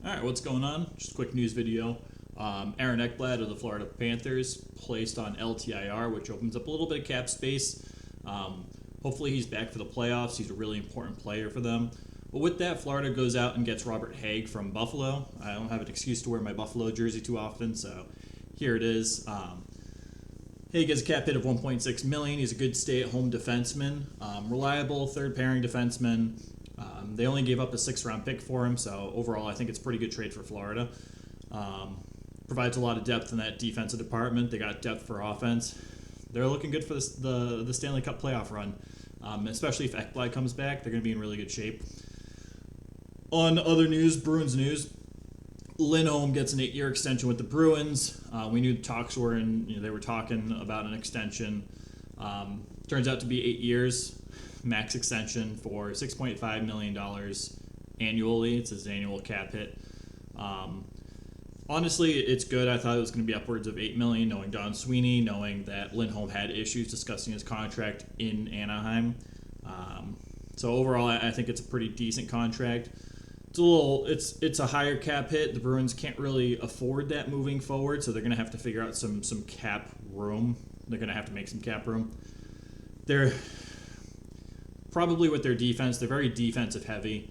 All right, what's going on? Just a quick news video. Aaron Ekblad of the Florida Panthers placed on LTIR, which opens up a little bit of cap space. Hopefully he's back for the playoffs. He's a really important player for them. But with that, Florida goes out and gets Robert Hagg from Buffalo. I don't have an excuse to wear my Buffalo jersey too often, so here it is. Hagg has a cap hit of $1.6 million. He's a good stay-at-home defenseman, reliable third-pairing defenseman. They only gave up a 6th-round pick for him, so overall I think it's a pretty good trade for Florida. Provides a lot of depth in that defensive department. They got depth for offense. They're looking good for the Stanley Cup playoff run, especially if Ekblad comes back. They're going to be in really good shape. On other news, Bruins news, Lindholm gets an 8-year extension with the Bruins. We knew the talks were in, they were talking about an extension. Turns out to be 8 years, max extension for $6.5 million annually. It's his annual cap hit. Honestly, it's good. I thought it was going to be upwards of $8 million, knowing Don Sweeney, knowing that Lindholm had issues discussing his contract in Anaheim. So overall, I think it's a pretty decent contract. It's a higher cap hit. The Bruins can't really afford that moving forward, so they're going to have to figure out some cap room. They're going to have to make some cap room. They're probably with their defense. They're very defensive heavy.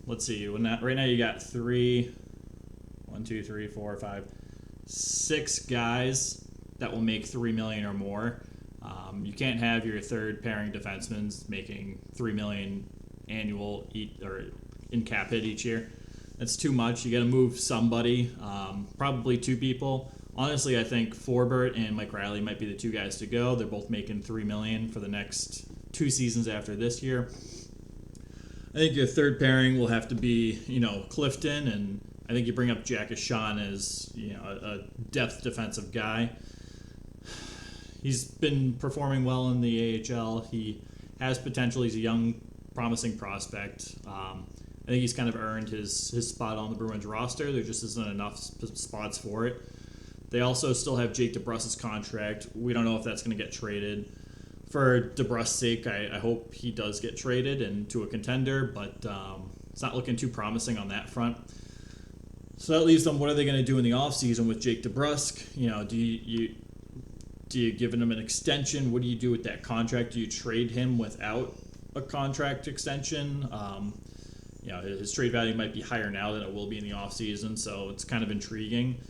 Let's see. Right now you got 6 guys that will make $3 million or more. You can't have your third pairing defensemen making $3 million annual or in cap hit each year. That's too much. You got to move somebody, probably 2 people. Honestly, I think Forbert and Mike Riley might be the 2 guys to go. They're both making $3 million for the next 2 seasons after this year. I think your third pairing will have to be, Clifton, and I think you bring up Jack Ashawn as, a depth defensive guy. He's been performing well in the AHL. He has potential. He's a young, promising prospect. I think he's kind of earned his spot on the Bruins roster. There just isn't enough spots for it. They also still have Jake DeBrusk's contract. We don't know if that's going to get traded. For DeBrusk's sake, I hope he does get traded and to a contender, but it's not looking too promising on that front. So that leaves them, what are they going to do in the offseason with Jake DeBrusk? Do you give him an extension? What do you do with that contract? Do you trade him without a contract extension? His trade value might be higher now than it will be in the offseason, so it's kind of intriguing.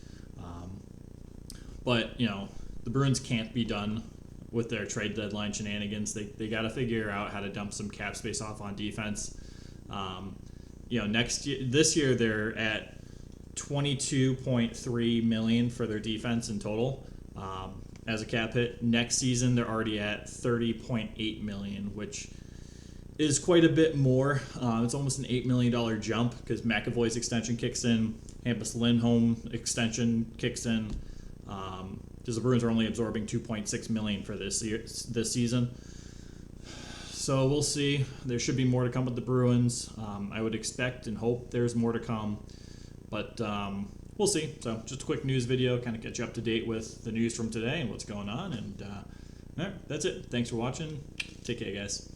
But the Bruins can't be done with their trade deadline shenanigans. They got to figure out how to dump some cap space off on defense. This year they're at $22.3 million for their defense in total as a cap hit. Next season they're already at $30.8 million, which is quite a bit more. It's almost an $8 million jump because McAvoy's extension kicks in, Hampus Lindholm extension kicks in. Because the Bruins are only absorbing $2.6 million for this season. So we'll see. There should be more to come with the Bruins. I would expect and hope there's more to come. But we'll see. So just a quick news video, kind of get you up to date with the news from today and what's going on. And all right, that's it. Thanks for watching. Take care, guys.